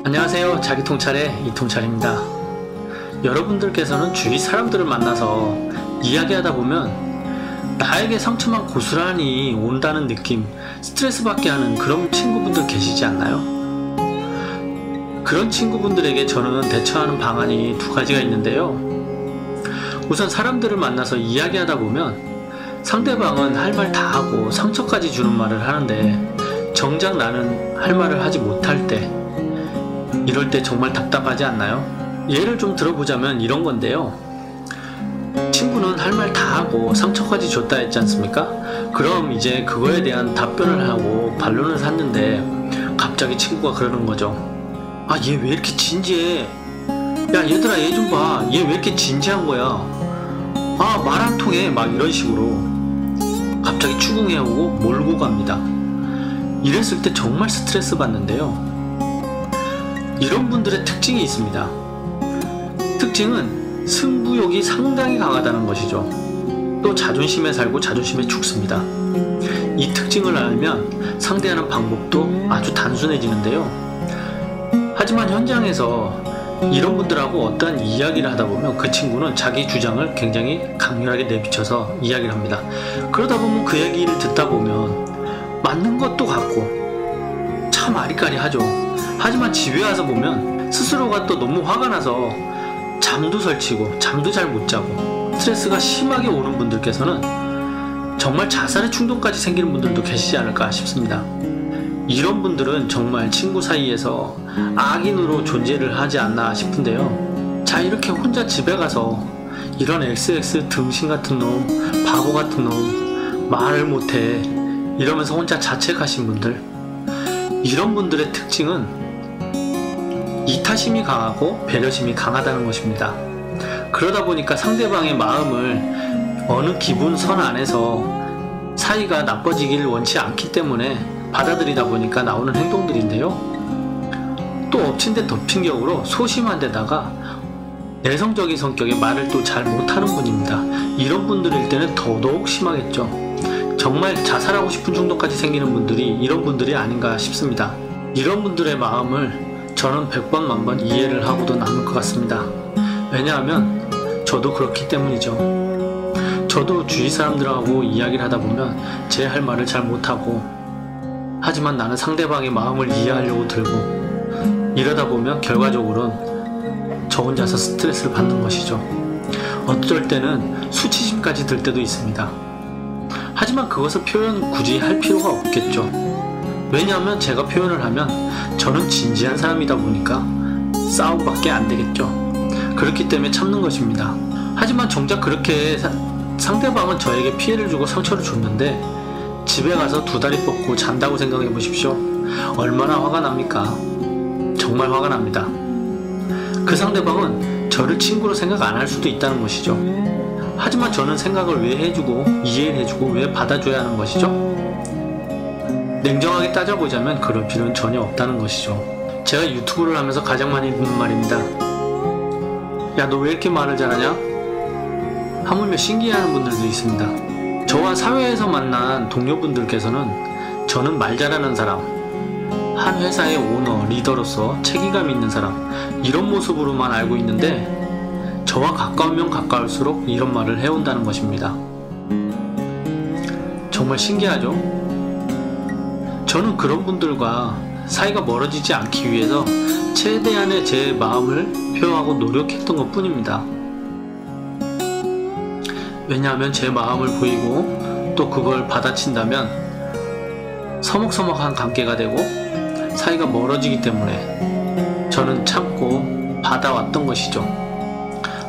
안녕하세요. 자기통찰의 이통찰입니다. 여러분들께서는 주위 사람들을 만나서 이야기하다 보면 나에게 상처만 고스란히 온다는 느낌, 스트레스 받게 하는 그런 친구분들 계시지 않나요? 그런 친구분들에게 저는 대처하는 방안이 두 가지가 있는데요. 우선 사람들을 만나서 이야기하다 보면 상대방은 할 말 다 하고 상처까지 주는 말을 하는데 정작 나는 할 말을 하지 못할 때, 이럴 때 정말 답답하지 않나요? 예를 좀 들어보자면 이런 건데요. 친구는 할 말 다 하고 상처까지 줬다 했지 않습니까? 그럼 이제 그거에 대한 답변을 하고 반론을 샀는데 갑자기 친구가 그러는 거죠. 아, 얘 왜 이렇게 진지해? 야, 얘들아, 얘 좀 봐. 얘 왜 이렇게 진지한 거야? 아, 말 안 통해. 막 이런 식으로 갑자기 추궁해오고 몰고 갑니다. 이랬을 때 정말 스트레스 받는데요. 이런 분들의 특징이 있습니다. 특징은 승부욕이 상당히 강하다는 것이죠. 또 자존심에 살고 자존심에 죽습니다. 이 특징을 알면 상대하는 방법도 아주 단순해지는데요. 하지만 현장에서 이런 분들하고 어떠한 이야기를 하다 보면 그 친구는 자기 주장을 굉장히 강렬하게 내비쳐서 이야기를 합니다. 그러다 보면 그 얘기를 듣다 보면 맞는 것도 같고 참 아리까리하죠. 하지만 집에 와서 보면 스스로가 또 너무 화가 나서 잠도 설치고 잠도 잘 못 자고 스트레스가 심하게 오는 분들께서는 정말 자살의 충동까지 생기는 분들도 계시지 않을까 싶습니다. 이런 분들은 정말 친구 사이에서 악인으로 존재를 하지 않나 싶은데요. 자, 이렇게 혼자 집에 가서 이런 XX 등신 같은 놈, 바보 같은 놈, 말을 못해 이러면서 혼자 자책하신 분들, 이런 분들의 특징은 이타심이 강하고 배려심이 강하다는 것입니다. 그러다 보니까 상대방의 마음을 어느 기분선 안에서 사이가 나빠지길 원치 않기 때문에 받아들이다 보니까 나오는 행동들인데요. 또 엎친 데 덮친 격으로 소심한 데다가 내성적인 성격의 말을 또 잘 못하는 분입니다. 이런 분들일 때는 더더욱 심하겠죠. 정말 자살하고 싶은 충동까지 생기는 분들이 이런 분들이 아닌가 싶습니다. 이런 분들의 마음을 저는 100번 만번 이해를 하고도 남을 것 같습니다. 왜냐하면 저도 그렇기 때문이죠. 저도 주위 사람들하고 이야기를 하다 보면 제 할 말을 잘 못하고, 하지만 나는 상대방의 마음을 이해하려고 들고, 이러다 보면 결과적으로는 저 혼자서 스트레스를 받는 것이죠. 어쩔 때는 수치심까지 들 때도 있습니다. 하지만 그것을 표현 굳이 할 필요가 없겠죠. 왜냐하면 제가 표현을 하면 저는 진지한 사람이다 보니까 싸움밖에 안 되겠죠. 그렇기 때문에 참는 것입니다. 하지만 정작 그렇게 상대방은 저에게 피해를 주고 상처를 줬는데 집에 가서 두 다리 뻗고 잔다고 생각해 보십시오. 얼마나 화가 납니까? 정말 화가 납니다. 그 상대방은 저를 친구로 생각 안 할 수도 있다는 것이죠. 하지만 저는 생각을 왜 해주고 이해를 해주고 왜 받아줘야 하는 것이죠? 냉정하게 따져보자면 그럴 필요는 전혀 없다는 것이죠. 제가 유튜브를 하면서 가장 많이 듣는 말입니다. 야, 너 왜 이렇게 말을 잘하냐? 하물며 신기해하는 분들도 있습니다. 저와 사회에서 만난 동료분들께서는 저는 말 잘하는 사람, 한 회사의 오너, 리더로서 책임감 있는 사람, 이런 모습으로만 알고 있는데 저와 가까우면 가까울수록 이런 말을 해온다는 것입니다. 정말 신기하죠? 저는 그런 분들과 사이가 멀어지지 않기 위해서 최대한의 제 마음을 표하고 노력했던 것 뿐입니다. 왜냐하면 제 마음을 보이고 또 그걸 받아친다면 서먹서먹한 관계가 되고 사이가 멀어지기 때문에 저는 참고 받아왔던 것이죠.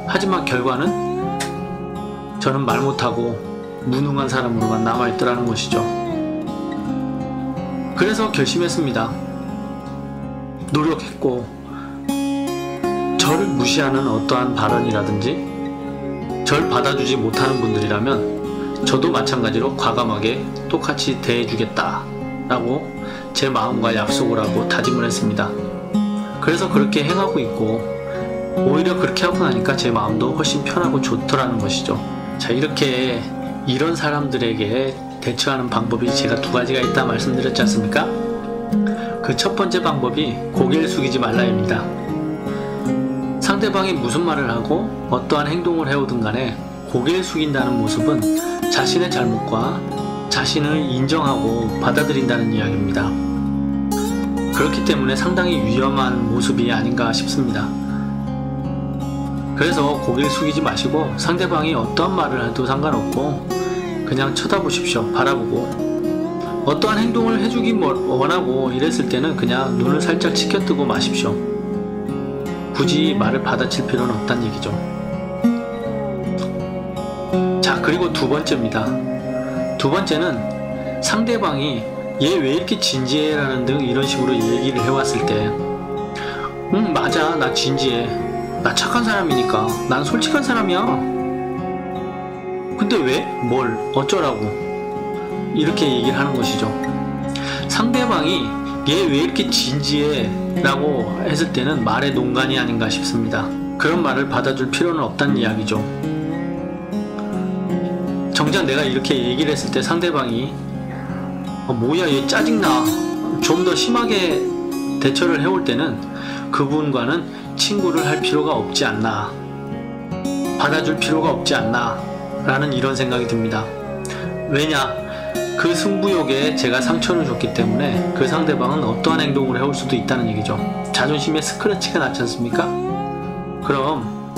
하지만 결과는 저는 말 못하고 무능한 사람으로만 남아있더라는 것이죠. 그래서 결심했습니다. 노력했고 저를 무시하는 어떠한 발언이라든지 절 받아주지 못하는 분들이라면 저도 마찬가지로 과감하게 똑같이 대해주겠다 라고 제 마음과 약속을 하고 다짐을 했습니다. 그래서 그렇게 행하고 있고 오히려 그렇게 하고 나니까 제 마음도 훨씬 편하고 좋더라는 것이죠. 자, 이렇게 이런 사람들에게 대처하는 방법이 제가 두 가지가 있다 말씀드렸지 않습니까? 그 첫 번째 방법이 고개를 숙이지 말라입니다. 상대방이 무슨 말을 하고 어떠한 행동을 해오든 간에 고개를 숙인다는 모습은 자신의 잘못과 자신을 인정하고 받아들인다는 이야기입니다. 그렇기 때문에 상당히 위험한 모습이 아닌가 싶습니다. 그래서 고개를 숙이지 마시고 상대방이 어떠한 말을 해도 상관없고 그냥 쳐다보십시오. 바라보고 어떠한 행동을 해주기 원하고 이랬을 때는 그냥 눈을 살짝 치켜뜨고 마십시오. 굳이 말을 받아칠 필요는 없다는 얘기죠. 자, 그리고 두 번째입니다. 두 번째는 상대방이 얘 왜 이렇게 진지해? 라는 등 이런 식으로 얘기를 해왔을 때 맞아, 나 진지해. 나 착한 사람이니까. 난 솔직한 사람이야. 근데 왜? 뭘? 어쩌라고? 이렇게 얘기를 하는 것이죠. 상대방이 얘 왜 이렇게 진지해? 라고 했을 때는 말의 농간이 아닌가 싶습니다. 그런 말을 받아줄 필요는 없다는 이야기죠. 정작 내가 이렇게 얘기를 했을 때 상대방이 뭐야 얘 짜증나, 좀 더 심하게 대처를 해올 때는 그분과는 친구를 할 필요가 없지 않나, 받아줄 필요가 없지 않나 라는 이런 생각이 듭니다. 왜냐? 그 승부욕에 제가 상처를 줬기 때문에 그 상대방은 어떠한 행동을 해올 수도 있다는 얘기죠. 자존심에 스크래치가 났지 않습니까? 그럼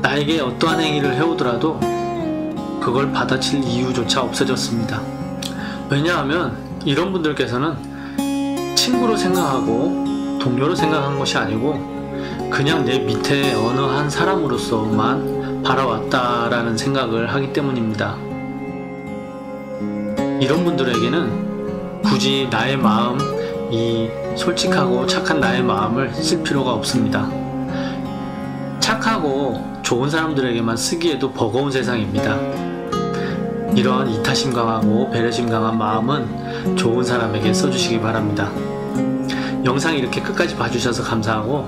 나에게 어떠한 행위를 해오더라도 그걸 받아칠 이유조차 없어졌습니다. 왜냐하면 이런 분들께서는 친구로 생각하고 동료로 생각한 것이 아니고 그냥 내 밑에 어느 한 사람으로서만 바라왔다라는 생각을 하기 때문입니다. 이런 분들에게는 굳이 나의 마음, 이 솔직하고 착한 나의 마음을 쓸 필요가 없습니다. 착하고 좋은 사람들에게만 쓰기에도 버거운 세상입니다. 이러한 이타심 강하고 배려심 강한 마음은 좋은 사람에게 써주시기 바랍니다. 영상 이렇게 끝까지 봐주셔서 감사하고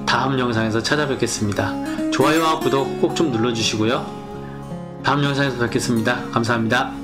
다음 영상에서 찾아뵙겠습니다. 좋아요와 구독 꼭 좀 눌러주시고요. 다음 영상에서 뵙겠습니다. 감사합니다.